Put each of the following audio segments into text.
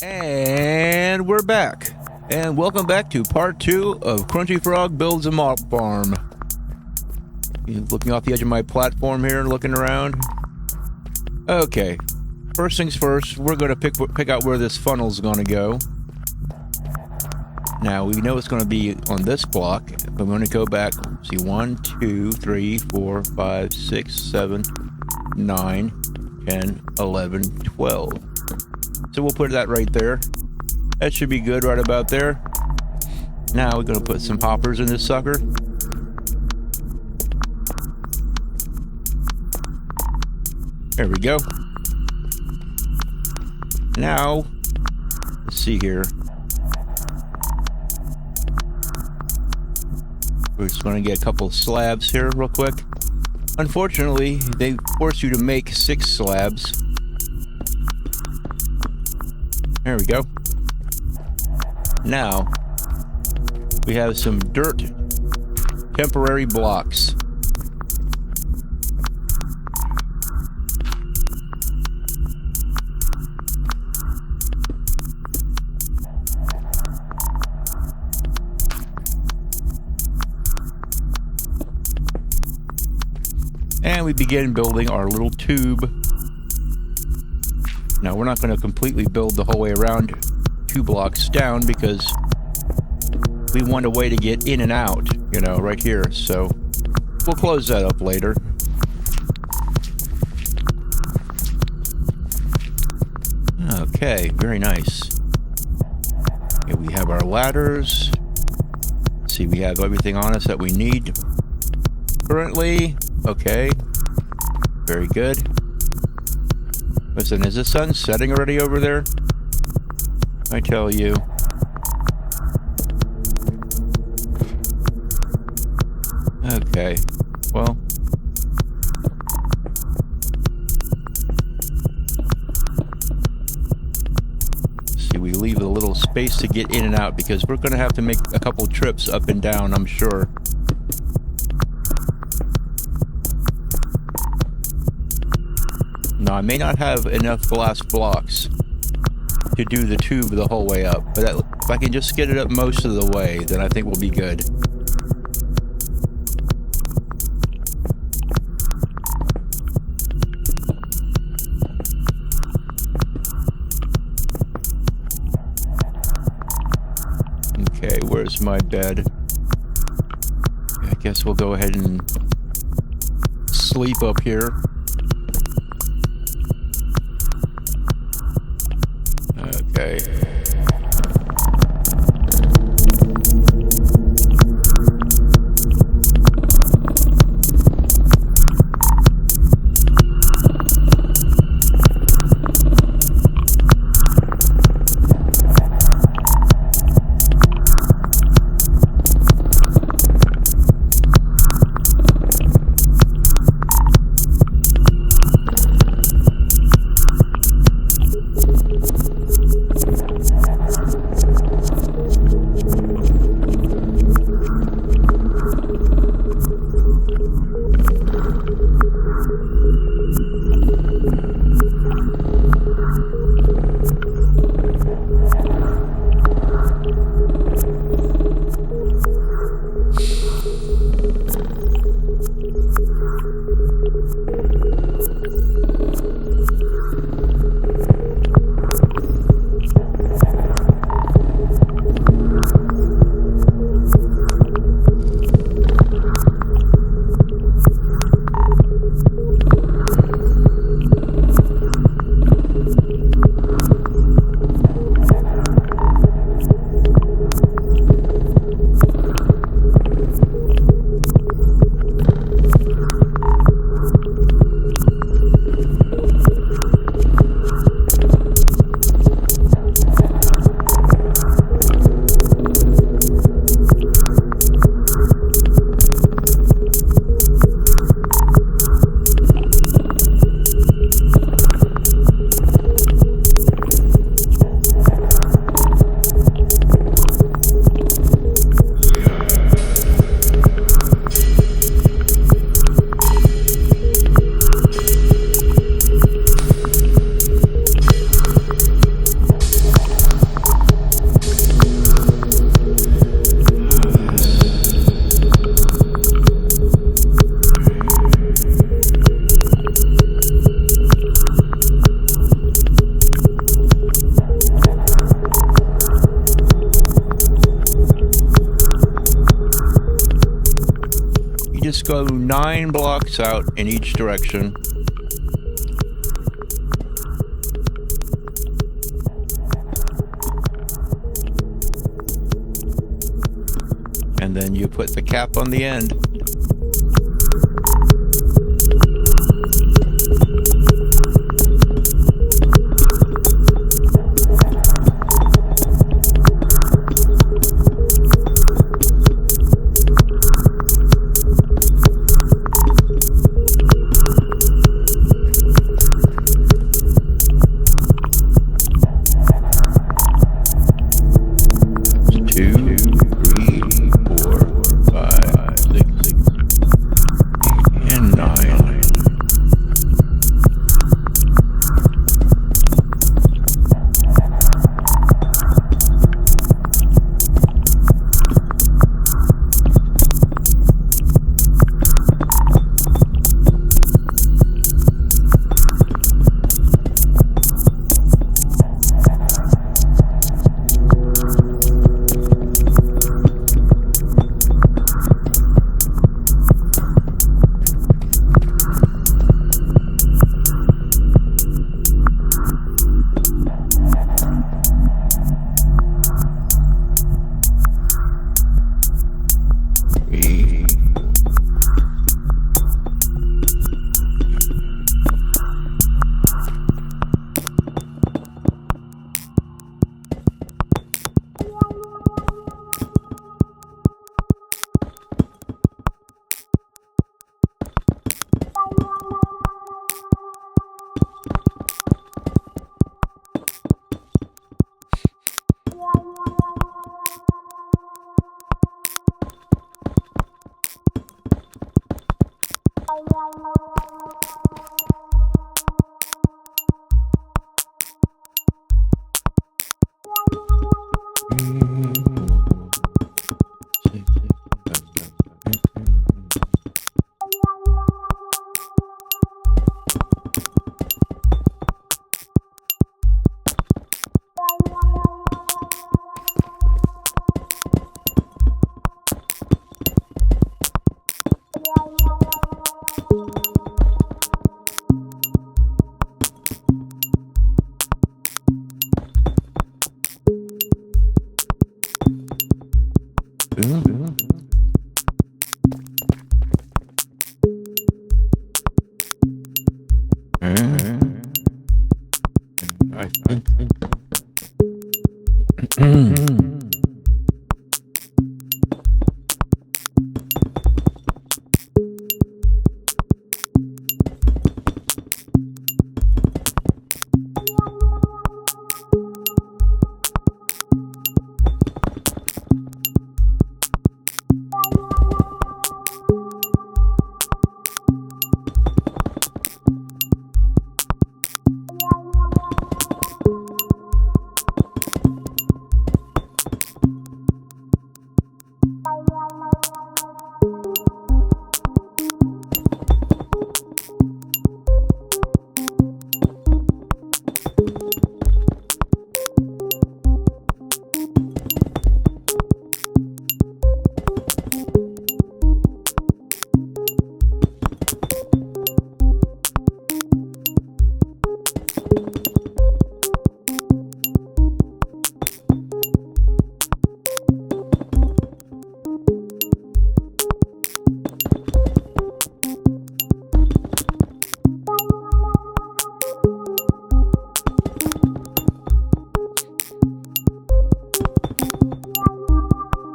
And we're back. And welcome back to part 2 of Crunchy Frog Builds a Mop Farm. Looking off the edge of my platform here and looking around. Okay, first things first, we're going to pick out where this funnel's going to go. Now, we know it's going to be on this block. I'm going to go back, see, 1, 2, 3, 4, 5, 6, 7, 9, 10, 11, 12. So we'll put that right there. That should be good right about there. Now we're going to put some hoppers in this sucker. There we go. Now, let's see here. We're just going to get a couple slabs here real quick. Unfortunately, they force you to make 6 slabs. There we go. Now, we have some dirt temporary blocks. And we begin building our little tube. Now, we're not going to completely build the whole way around 2 blocks down because we want a way to get in and out, you know, right here. So we'll close that up later. Okay, very nice. Okay, we have our ladders. Let's see, we have everything on us that we need currently. Okay, very good. Listen, is the sun setting already over there? I tell you. Okay, well. See, we leave a little space to get in and out because we're going to have to make a couple trips up and down, I'm sure. Now, I may not have enough glass blocks to do the tube the whole way up, but if I can just get it up most of the way, then I think we'll be good. Okay, where's my bed? I guess we'll go ahead and sleep up here. Okay. just go 9 blocks out in each direction. And then you put the cap on the end.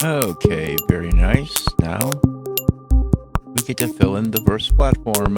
Okay, very nice. Now we get to fill in the first platform.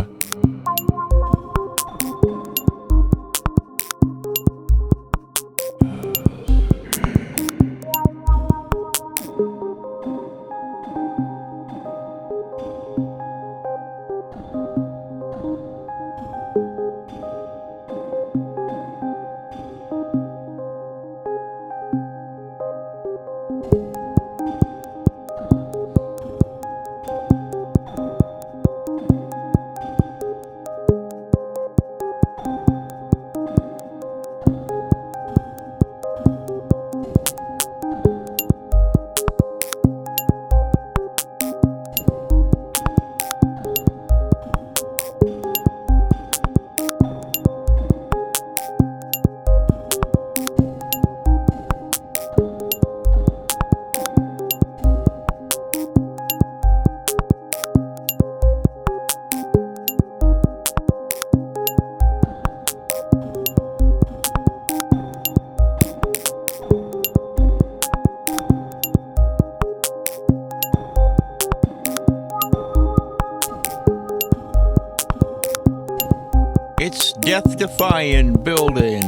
It's death-defying building.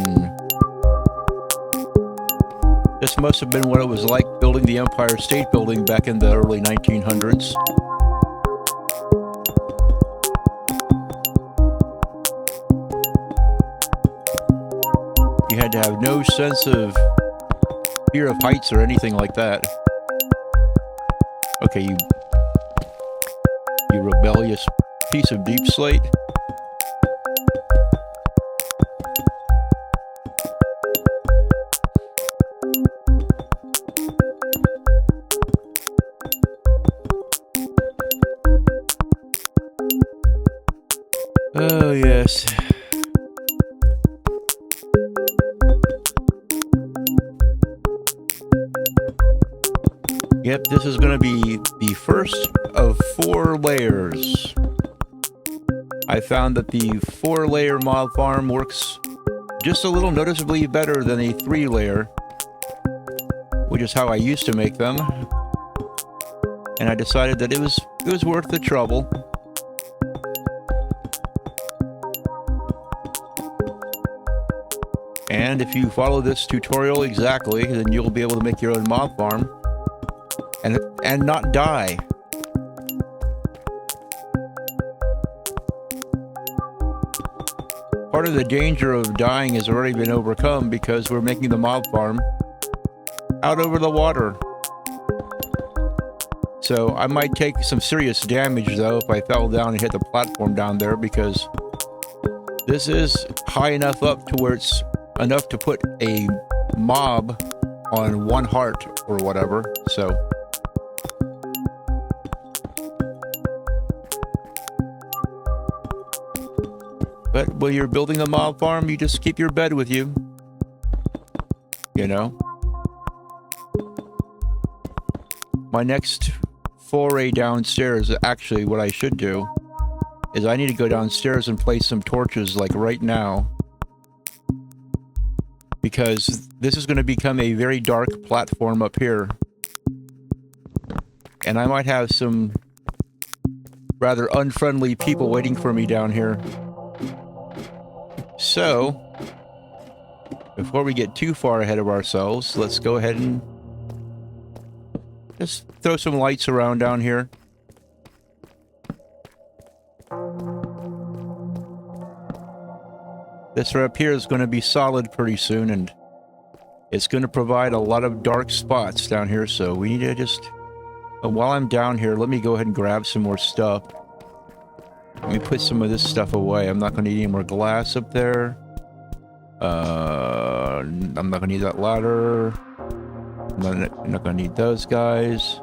This must have been what it was like building the Empire State Building back in the early 1900s. You had to have no sense of fear of heights or anything like that. Okay, you rebellious piece of deep slate. Oh, yes. Yep, this is going to be the first of 4 layers. I found that the 4-layer mob farm works just a little noticeably better than a 3-layer, which is how I used to make them. And I decided that it was worth the trouble. And if you follow this tutorial exactly, then you'll be able to make your own mob farm and not die. Part of the danger of dying has already been overcome because we're making the mob farm out over the water. So I might take some serious damage though if I fell down and hit the platform down there, because this is high enough up to where it's enough to put a mob on 1 heart or whatever. So but when you're building a mob farm, you just keep your bed with you, you know. My next foray downstairs, actually what I should do is I need to go downstairs and place some torches like right now, because this is going to become a very dark platform up here, and I might have some rather unfriendly people waiting for me down here. So before we get too far ahead of ourselves, let's go ahead and just throw some lights around down here. This right up here is going to be solid pretty soon, and it's going to provide a lot of dark spots down here, so we need to just... while I'm down here, let me go ahead and grab some more stuff. Let me put some of this stuff away. I'm not going to need any more glass up there. I'm not going to need that ladder. I'm not going to need those guys.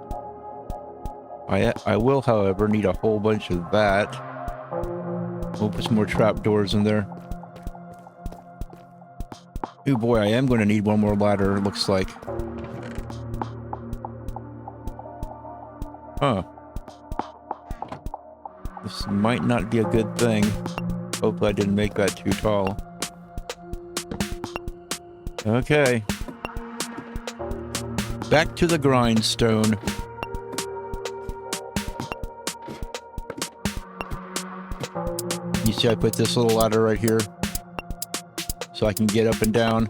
I will, however, need a whole bunch of that. We'll put some more trapdoors in there. Oh boy, I am going to need one more ladder, it looks like. Huh. This might not be a good thing. Hopefully I didn't make that too tall. Okay. Back to the grindstone. You see I put this little ladder right here so I can get up and down.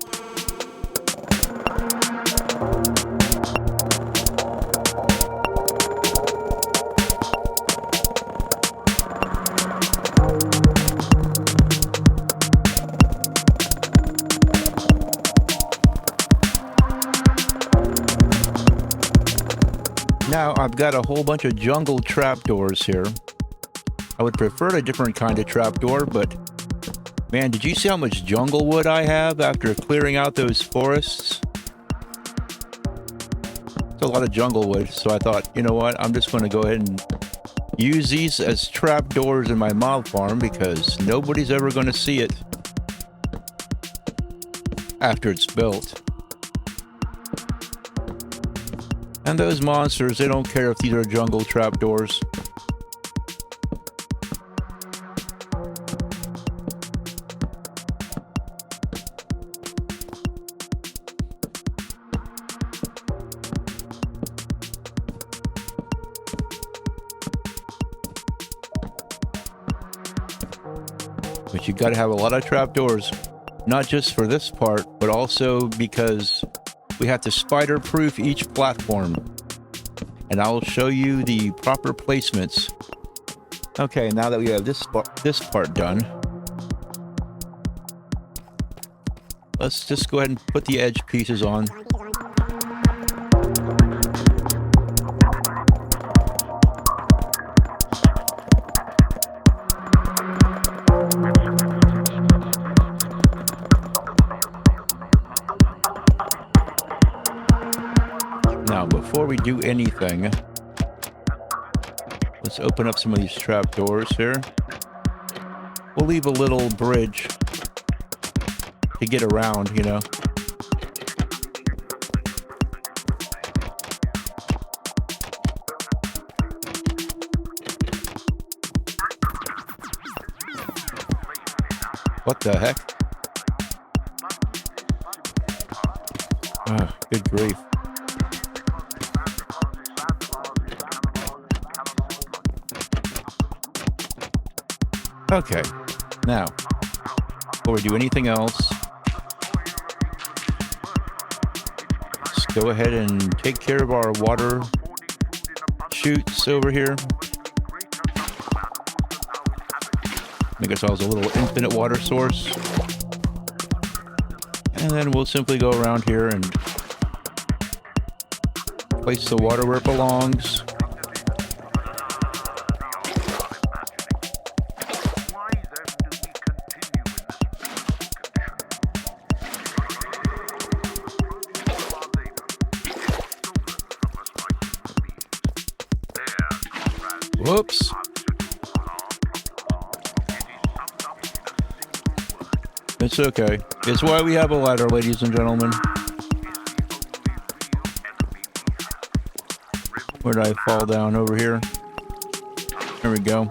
Now I've got a whole bunch of jungle trapdoors here. I would prefer a different kind of trapdoor, but man, did you see how much jungle wood I have after clearing out those forests? It's a lot of jungle wood, so I thought, you know what, I'm just going to go ahead and use these as trapdoors in my mob farm, because nobody's ever going to see it after it's built. And those monsters, they don't care if these are jungle trapdoors. But you got to have a lot of trapdoors, not just for this part, but also because we have to spider-proof each platform. And I'll show you the proper placements. Okay, now that we have this part done, let's just go ahead and put the edge pieces on. Now, before we do anything, let's open up some of these trapdoors here. We'll leave a little bridge to get around, you know. What the heck? Oh, good grief. Okay, now, before we do anything else, let's go ahead and take care of our water chutes over here. Make ourselves a little infinite water source. And then we'll simply go around here and place the water where it belongs. Whoops. It's okay. It's why we have a ladder, ladies and gentlemen. Where did I fall down? Over here? There we go.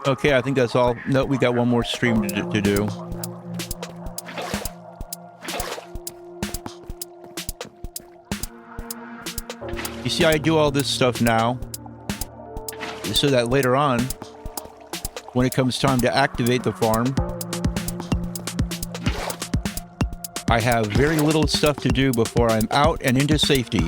Okay, I think that's all. No, we got one more stream to do. You see, I do all this stuff now, so that later on, when it comes time to activate the farm, I have very little stuff to do before I'm out and into safety.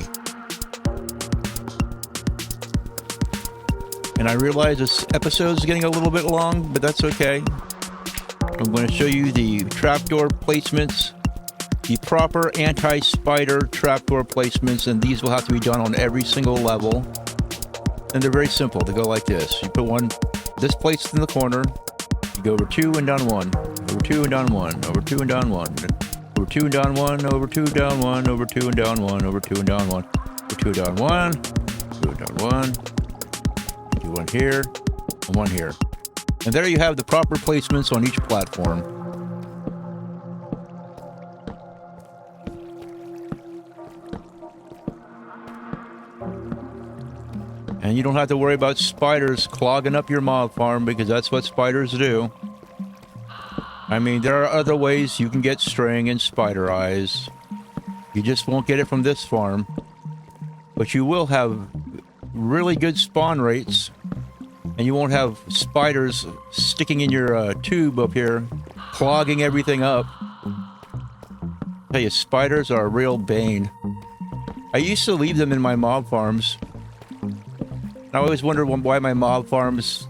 And I realize this episode is getting a little bit long, but that's okay. I'm going to show you the trapdoor placements, the proper anti-spider trapdoor placements, and these will have to be done on every single level. And they're very simple. They go like this. You put this placed in the corner, you go over 2 and down 1, over 2 and down 1, over 2 and down 1. Over 2 and down 1, over 2 down 1, over 2 and down 1, over 2 and down 1, over 2 down 1, 2 down 1, do 1 here, and 1 here. And there you have the proper placements on each platform. And you don't have to worry about spiders clogging up your mob farm, because that's what spiders do. I mean, there are other ways you can get string and spider eyes. You just won't get it from this farm. But you will have really good spawn rates. And you won't have spiders sticking in your tube up here, clogging everything up. I tell you, spiders are a real bane. I used to leave them in my mob farms. I always wondered why my mob farms...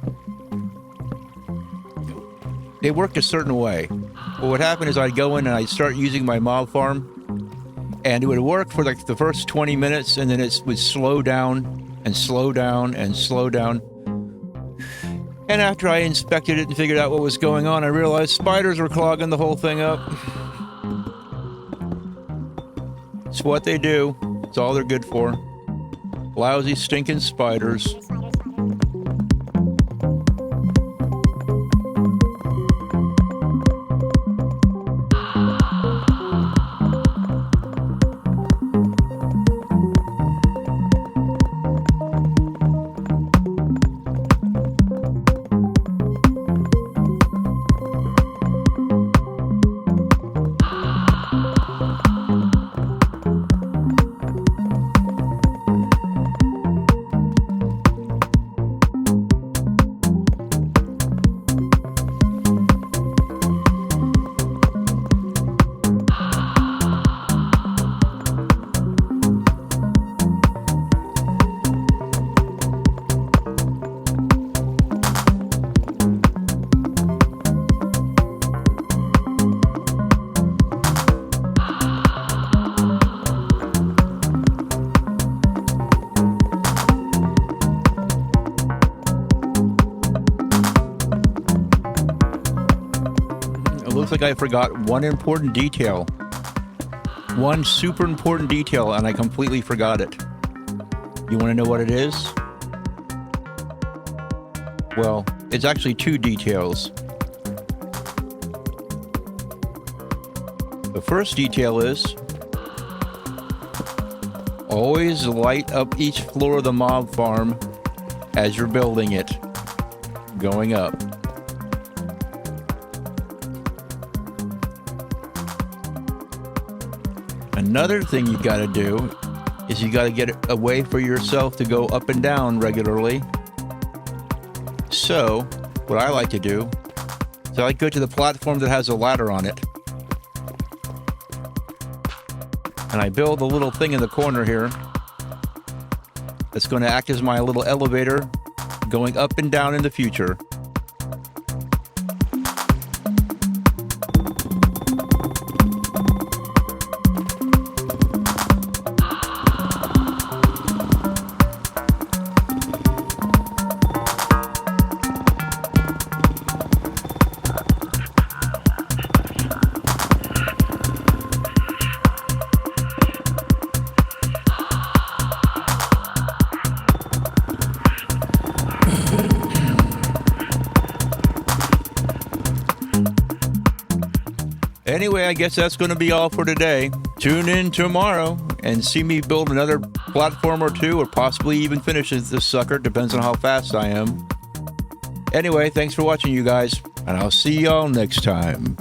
they worked a certain way. But what happened is I'd go in and I'd start using my mob farm, and it would work for like the first 20 minutes, and then it would slow down and slow down and slow down. And after I inspected it and figured out what was going on, I realized spiders were clogging the whole thing up. It's what they do. It's all they're good for. Lousy, stinking spiders. sounds like I forgot one important detail. One super important detail, and I completely forgot it. You want to know what it is? Well, it's actually two details. The first detail is always light up each floor of the mob farm as you're building it, going up. Another thing you gotta do is you gotta get a way for yourself to go up and down regularly. So, what I like to do is I like to go to the platform that has a ladder on it. And I build a little thing in the corner here that's going to act as my little elevator going up and down in the future. Anyway, I guess that's going to be all for today. Tune in tomorrow and see me build another platform or two, or possibly even finish this sucker. Depends on how fast I am. Anyway, thanks for watching, you guys, and I'll see y'all next time.